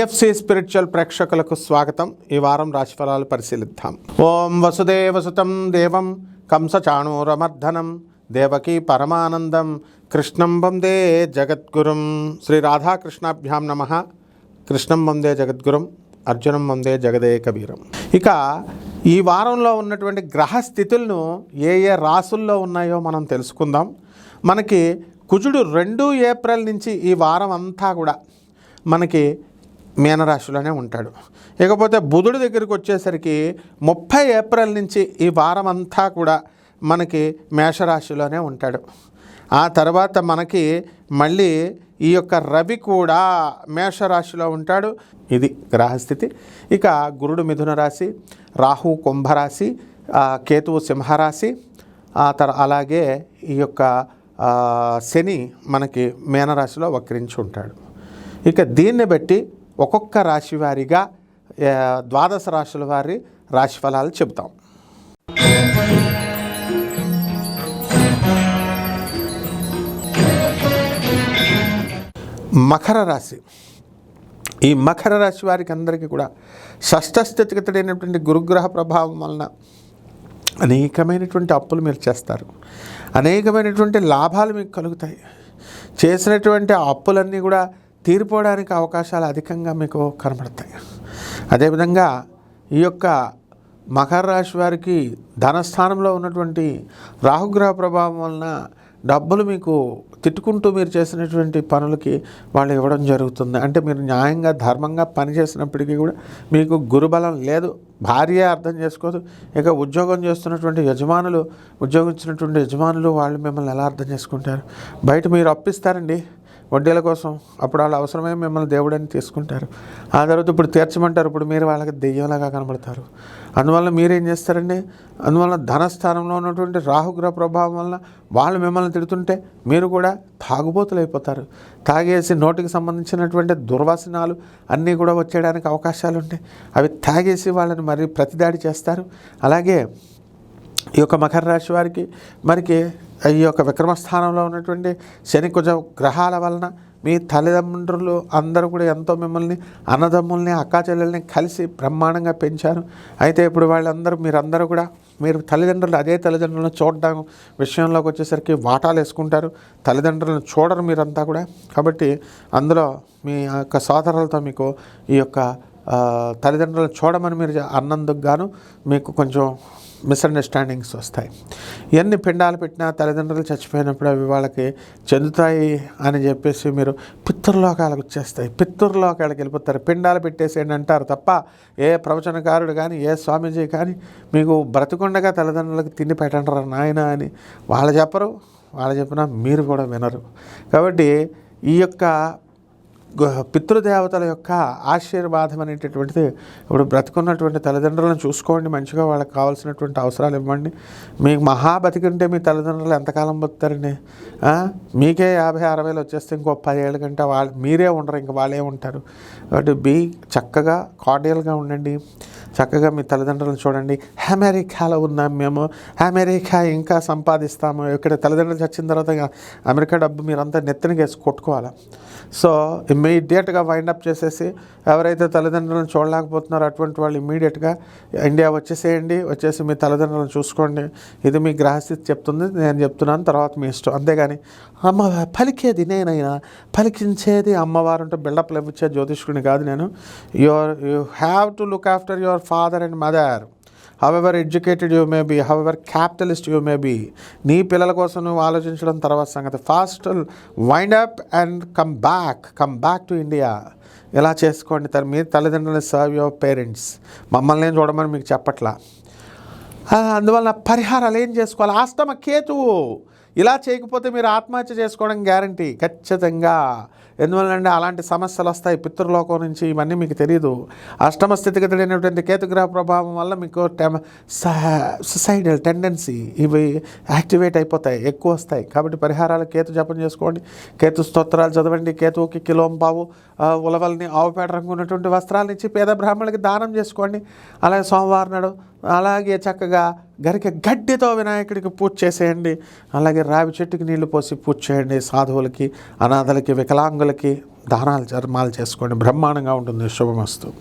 TFC spiritual ప్రేక్షకులకు స్వాగతం. ఈ వారం రాశిఫలాలు పరిశీలిద్దాం. ఓం వసుదేవసుతం దేవం కంసచాణూరమర్దనం దేవకీ పరమానందం కృష్ణం వందే జగద్గురుం. శ్రీ రాధాకృష్ణాభ్యాం నమః. కృష్ణం వందే జగద్గురుం, అర్జునం వందే జగదేకవీరం. ఇక ఈ వారంలో ఉన్నటువంటి గ్రహస్థితులను ఏ ఏ రాసుల్లో ఉన్నాయో మనం తెలుసుకుందాం. మనకి కుజుడు 2 ఏప్రిల్ నుంచి ఈ వారం అంతా కూడా మనకి మీనరాశిలోనే ఉంటాడు. ఇకపోతే బుధుడి దగ్గరికి వచ్చేసరికి 30 ఏప్రిల్ నుంచి ఈ వారం అంతా కూడా మనకి మేషరాశిలోనే ఉంటాడు. ఆ తర్వాత మనకి మళ్ళీ ఈ యొక్క రవి కూడా మేషరాశిలో ఉంటాడు. ఇది గ్రహస్థితి. ఇక గురుడు మిథున రాశి, రాహు కుంభరాశి, కేతువు సింహరాశి, అలాగే ఈ యొక్క శని మనకి మీనరాశిలో వక్రించి ఉంటాడు. ఇక దీన్ని బట్టి ఒక్కొక్క రాశి వారిగా 12 రాశుల వారి రాశిఫలాలు చెబుతాం. మకర రాశి. ఈ మకర రాశి వారికి అందరికీ కూడా షష్ఠస్థితిగతుడైనటువంటి గురుగ్రహ ప్రభావం వలన అనేకమైనటువంటి అప్పులు మీరు చేస్తారు. అనేకమైనటువంటి లాభాలు మీకు కలుగుతాయి. చేసినటువంటి అప్పులన్నీ కూడా తీరిపోవడానికి అవకాశాలు అధికంగా మీకు కనబడతాయి. అదేవిధంగా ఈ యొక్క మకర రాశి వారికి ధనస్థానంలో ఉన్నటువంటి రాహుగ్రహ ప్రభావం వలన డబ్బులు మీకు తిట్టుకుంటూ మీరు చేసినటువంటి పనులకి వాళ్ళు ఇవ్వడం జరుగుతుంది. అంటే మీరు న్యాయంగా ధర్మంగా పనిచేసినప్పటికీ కూడా మీకు గురుబలం లేదు. భార్య అర్థం చేసుకోదు. ఇక ఉద్యోగం చేస్తున్నటువంటి ఉద్యోగించినటువంటి యజమానులు వాళ్ళు మిమ్మల్ని ఎలా అర్థం చేసుకుంటారు? బయట మీరు అప్పిస్తారండి వడ్డీల కోసం, అప్పుడు వాళ్ళు అవసరమే మిమ్మల్ని దేవుడని తీసుకుంటారు. ఆ తర్వాత ఇప్పుడు తీర్చమంటారు, ఇప్పుడు మీరు వాళ్ళకి దెయ్యంలాగా కనబడతారు. అందువల్ల మీరేం చేస్తారండి? అందువల్ల ధనస్థానంలో ఉన్నటువంటి రాహుగ్రహ ప్రభావం వల్ల వాళ్ళు మిమ్మల్ని తిడుతుంటే మీరు కూడా తాగుబోతులు అయిపోతారు. తాగేసి నోటికి సంబంధించినటువంటి దుర్వాసనాలు అన్నీ కూడా వచ్చేయడానికి అవకాశాలు ఉంటాయి. అవి తాగేసి వాళ్ళని మరి ప్రతిదాడి చేస్తారు. అలాగే ఈ యొక్క మకర రాశి వారికి మరికి ఈ యొక్క విక్రమస్థానంలో ఉన్నటువంటి శని కుజ గ్రహాల వలన మీ తల్లిదండ్రులు అందరూ కూడా ఎంతో మిమ్మల్ని అన్నదమ్ముల్ని అక్కాచెల్లెల్ని కలిసి బ్రహ్మాండంగా పెంచారు. అయితే ఇప్పుడు మీరందరూ కూడా మీరు అదే తల్లిదండ్రులను చూడడం విషయంలోకి వచ్చేసరికి వాటాలు వేసుకుంటారు. తల్లిదండ్రులను చూడరు మీరంతా కూడా. కాబట్టి అందులో మీ యొక్క సోదరులతో మీకు ఈ యొక్క తల్లిదండ్రులను చూడమని మీరు అన్నందుకు గాను మీకు కొంచెం మిస్అండర్స్టాండింగ్స్ వస్తాయి. ఎన్ని పిండాలు పెట్టినా తల్లిదండ్రులు చచ్చిపోయినప్పుడు అవి వాళ్ళకి చెందుతాయి అని చెప్పేసి మీరు పితృలోకాలకు వచ్చేస్తాయి. పితృలోకాలకు వెళ్ళిపోతారు. పిండాలు పెట్టేసేయండి అంటారు తప్ప ఏ ప్రవచనకారుడు కానీ ఏ స్వామీజీ కానీ మీకు బ్రతికుండగా తల్లిదండ్రులకు తిండి పెట్టంటారు నాయన అని వాళ్ళు చెప్పరు. వాళ్ళు చెప్పినా మీరు కూడా వినరు. కాబట్టి ఈ యొక్క పితృదేవతల యొక్క ఆశీర్వాదం అనేటటువంటిది ఇప్పుడు బ్రతుకున్నటువంటి తల్లిదండ్రులను చూసుకోండి. మంచిగా వాళ్ళకి కావాల్సినటువంటి అవసరాలు ఇవ్వండి. మీకు మహా బతికుంటే మీ తల్లిదండ్రులు ఎంతకాలం బతుకుతారండి? మీకే 50-60 వచ్చేస్తే ఇంకో 10 ఏళ్ళ కంటే మీరే ఉండరు, ఇంకా వాళ్ళే ఉంటారు. కాబట్టి చక్కగా కార్డియల్గా ఉండండి. చక్కగా మీ తల్లిదండ్రులను చూడండి. అమెరికాలో ఉన్నాం మేము, అమెరికా ఇంకా సంపాదిస్తాము. ఇక్కడ తల్లిదండ్రులు చచ్చిన తర్వాత అమెరికా డబ్బు మీరంతా నెత్తిన వేసి కొట్టుకోవాలి. సో ఇమ్మీడియట్గా వైండప్ చేసేసి ఎవరైతే తల్లిదండ్రులను చూడలేకపోతున్నారో అటువంటి వాళ్ళు ఇమ్మీడియట్గా ఇండియా వచ్చేసి మీ తల్లిదండ్రులను చూసుకోండి. ఇది మీ గ్రహస్థితి చెప్తుంది, నేను చెప్తున్నాను, తర్వాత మీ ఇష్టం. అంతేగాని పలికేది నేనైనా పలికించేది అమ్మవారు అంటే బిల్డప్లు ఇచ్చే జ్యోతిష్కుని కాదు నేను. You have to look after your father and mother. however educated you may be, however capitalist you may be, నీ పిల్లల కోసం నువ్వు ఆలోచించడం తర్వాత సంగతి. Fast wind up and come back to India. ఇలా చేసుకోండి. మీరు తల్లిదండ్రులని సర్వ్ యువర్ పేరెంట్స్. మమ్మల్ని ఏం చూడమని మీకు చెప్పట్లా. అందువల్ల పరిహారాలు ఏం చేసుకోవాలి? అష్టమ కేతువు. ఇలా చేయకపోతే మీరు ఆత్మహత్య చేసుకోవడం గ్యారంటీ ఖచ్చితంగా. ఎందువల్లంటే అలాంటి సమస్యలు వస్తాయి పితృలోకం నుంచి. ఇవన్నీ మీకు తెలియదు. అష్టమ స్థితిగతుడైనటువంటి కేతుగ్రహ ప్రభావం వల్ల మీకు సుసైడల్ టెండెన్సీ ఇవి యాక్టివేట్ అయిపోతాయి, ఎక్కువ వస్తాయి. కాబట్టి పరిహారాలు కేతు జపం చేసుకోండి. కేతు స్తోత్రాలు చదవండి. కేతువుకి కిలోంపావు ఉలవల్ని ఆవుపేట రంగు ఉన్నటువంటి వస్త్రాలను ఇచ్చి పేద బ్రాహ్మణులకి దానం చేసుకోండి. అలాగే సోమవారం నాడు అలాగే చక్కగా గరిక గడ్డితో వినాయకుడికి పూజ చేసేయండి. అలాగే రావి చెట్టుకి నీళ్లు పోసి పూజ చేయండి. సాధువులకి, అనాథలకి, వికలాంగులకి దానాలు ధర్మాలు చేసుకోండి. బ్రహ్మాండంగా ఉంటుంది. శుభమస్తు.